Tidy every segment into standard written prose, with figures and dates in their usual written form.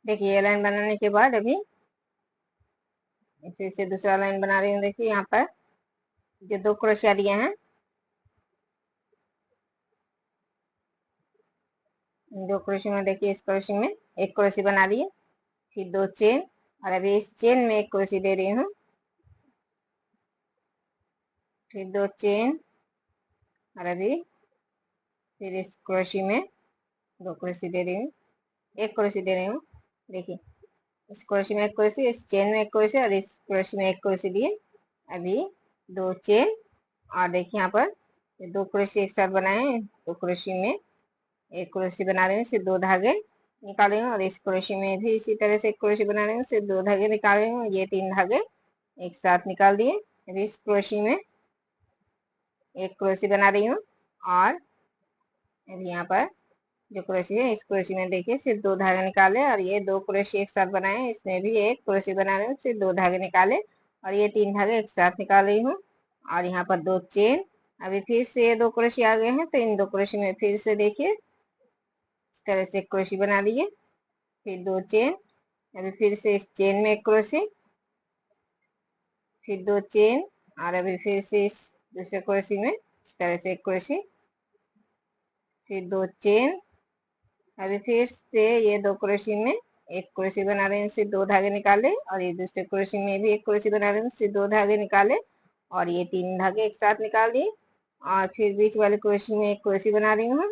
देखिए ये लाइन बनाने के बाद अभी फिर से दूसरा लाइन बना रही हूँ। देखिए यहाँ पर जो 2 क्रोशिया लिए हैं, 2 क्रोशिया में देखिए इस क्रोशिया में एक क्रोशी बना लिए, फिर 2 चेन, और अभी इस चेन में एक क्रोशी दे रही हूँ, फिर 2 चेन, और अभी फिर इस क्रोशी में 2 क्रोशी दे रही हूँ, एक क्रोशी दे रही हूँ। देखिए इस क्रोशी में एक क्रोशी, इस चेन में एक क्रोशी, और इस क्रोशी में एक क्रोशी दिए, अभी 2 चेन, और देखिए यहाँ पर 2 क्रोशी एक साथ बनाए हैं, 2 क्रोशी में एक क्रोशी बना रही हूँ, सिर्फ 2 धागे निकाल रही हूँ, और इस क्रोशी में भी इसी तरह से एक क्रोशी बना रही हूँ, सिर्फ 2 धागे निकाल रही हूँ। ये 3 धागे एक साथ निकाल दिए। अभी इस क्रोशी में एक क्रोशी बना रही हूँ, और अभी यहाँ पर जो क्रोशी है इस क्रोशी में देखिए सिर्फ 2 धागे निकाले, और ये 2 क्रोशी एक साथ बनाए, इसमें भी एक क्रोशी बना रही हूँ, सिर्फ 2 धागे निकाले, और ये 3 धागे एक साथ निकाल रही हूँ, और यहाँ पर 2 चेन। अभी फिर से ये 2 क्रोशी आ गए हैं, तो इन 2 क्रोशी में फिर से देखिए इस तरह से एक क्रोशी बना लिए, फिर 2 चेन, अभी फिर से इस चेन में एक क्रोशी, फिर 2 चेन, और अभी फिर से इस दूसरे क्रोशी में इस तरह से एक क्रोशी, फिर 2 चेन, अभी फिर से ये 2 क्रोशी में एक क्रोशी बना रहे हैं, उससे 2 धागे निकाले, और ये दूसरे क्रोशी में भी एक क्रोशी बना रहे हैं, उससे 2 धागे निकाले, और ये 3 धागे एक साथ निकाल दिए, और फिर बीच वाले क्रोशी में एक क्रोशी बना रही हूँ,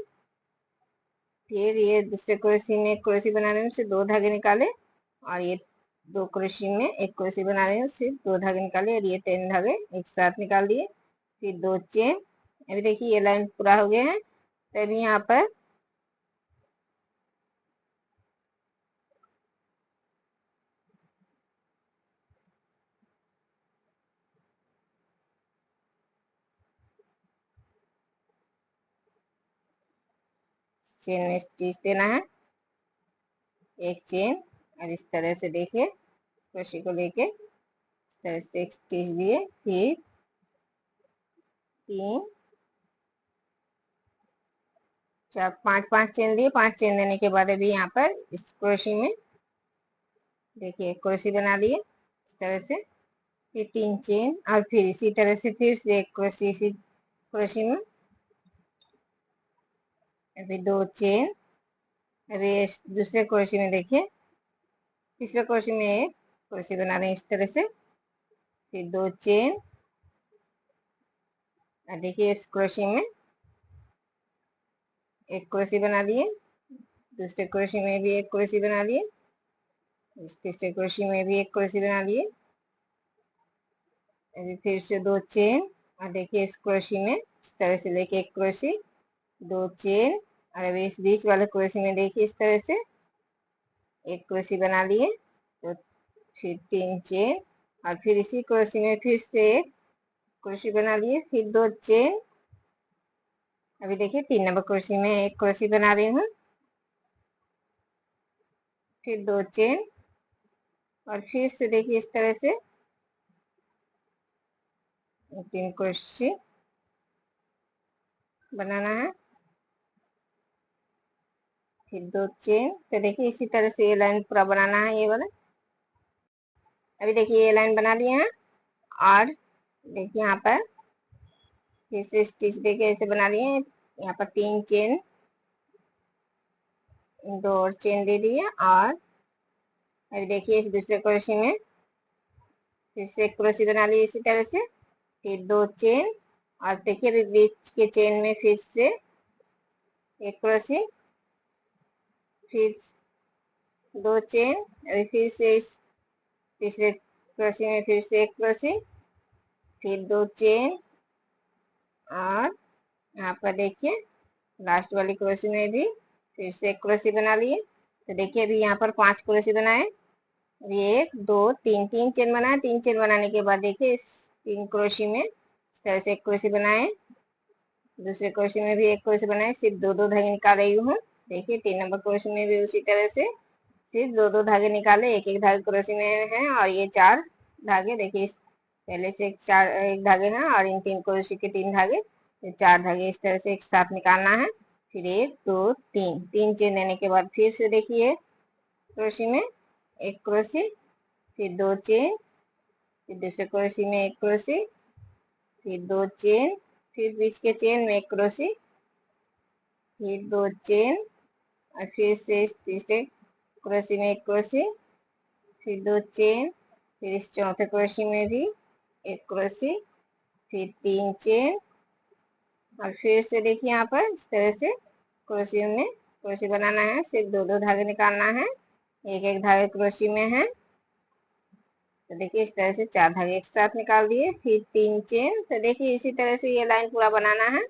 फिर ये दूसरे क्रोशी में एक क्रोशी बना रही हूँ, उससे 2 धागे निकाले, और ये 2 क्रोशी में एक क्रोशी बना रही हूँ, सिर्फ 2 धागे निकाले, और ये 3 धागे एक साथ निकाल दिए, फिर 2 चेन। अभी देखिए ये लाइन पूरा हो गया है। तो अभी यहाँ पर चेन में स्टिच देना है, एक चेन, और इस तरह से देखिए क्रोशी को लेके इस तरह से एक स्टिच दिए, फिर 3 4 5 चेन दिए। 5 चेन देने के बाद अभी यहाँ पर इस क्रोशी में देखिए क्रोशी बना लिए इस तरह से, फिर 3 चेन, और फिर इसी तरह से फिर से एक क्रोशी इसी क्रोशी में, अभी 2 चेन, अभी दूसरे क्रोशी में देखिए तीसरे क्रोशी में एक क्रोशी बना रहे हैं इस तरह से, फिर 2 चेन, और देखिए इस क्रोशी में एक क्रोशी बना दिए, दूसरे क्रोशी में भी एक क्रोशी बना लिए, इस तीसरे क्रोशी में भी एक क्रोशी बना लिए, अभी फिर से 2 चेन, और देखिए इस क्रोशी में इस तरह से लेके एक क्रोशी, 2 चेन, और अभी इस बीच वाले क्रोशी में देखिए इस तरह से एक क्रोशी बना लिए, तो फिर 3 चेन, और फिर इसी क्रोशी में फिर से एक क्रोशी बना लिए, फिर 2 चेन, अभी देखिए 3 नंबर क्रोशी में एक क्रोशी बना रही हूँ, फिर 2 चेन, और फिर से देखिए इस तरह से 3 क्रोशी बनाना है, फिर 2 चेन। तो देखिए इसी तरह से ये लाइन पूरा बनाना है, ये वाला। अभी देखिए ये लाइन बना लिए हैं, और देखिए यहाँ पर फिर से स्टिच देके ऐसे बना लिए हैं, यहाँ पर 3 चेन, 2 और चेन दे दिए, और अभी देखिए इस दूसरे क्रोशी में फिर से एक क्रोशी बना ली इसी तरह से, फिर 2 चेन, और देखिए अभी बीच के चेन में फिर से एक क्रोशी, फिर 2 चेन, अभी फिर से इस तीसरे क्रोशी में फिर से एक क्रोशी, फिर 2 चेन, और यहाँ पर देखिए लास्ट वाली क्रोशी में भी फिर से एक क्रोशी बना लिए। तो देखिए अभी यहाँ पर 5 क्रोशी बनाए, अभी 1 2 3 3 चेन बनाए। 3 चेन बनाने के बाद देखिए इस 3 क्रोशी में इस तरह से एक क्रोशी बनाए, दूसरे क्रोशी में भी एक क्रोशी बनाए, सिर्फ 2 धागे निकाल रही हूँ। देखिए 3 नंबर क्रोशी में भी उसी तरह से सिर्फ 2 धागे निकाले, एक धागे क्रोशी में है, और ये 4 धागे देखिए पहले से एक धागे हैं, और इन 3 क्रोशी के 3 धागे, तो 4 धागे इस तरह से एक साथ निकालना है। फिर 1 2 3 3 चेन देने के बाद फिर से देखिए क्रोशी में एक क्रोशी, फिर 2 चेन, फिर दूसरे क्रोशी में एक क्रोशी, फिर 2 चेन, फिर बीच के चेन में एक क्रोशी, फिर 2 चेन, और फिर से इस तीसरे क्रोशी में एक क्रोशी, फिर 2 चेन, फिर इस चौथे क्रोशी में भी एक क्रोशी, फिर 3 चेन, और फिर से देखिए यहाँ पर इस तरह से क्रोशियों में क्रोशी बनाना है। सिर्फ 2-2 धागे निकालना है, एक एक धागे क्रोशी में है। तो देखिए इस तरह से 4 धागे एक साथ निकाल दिए, फिर 3 चेन। तो देखिए इसी तरह से ये लाइन पूरा बनाना है।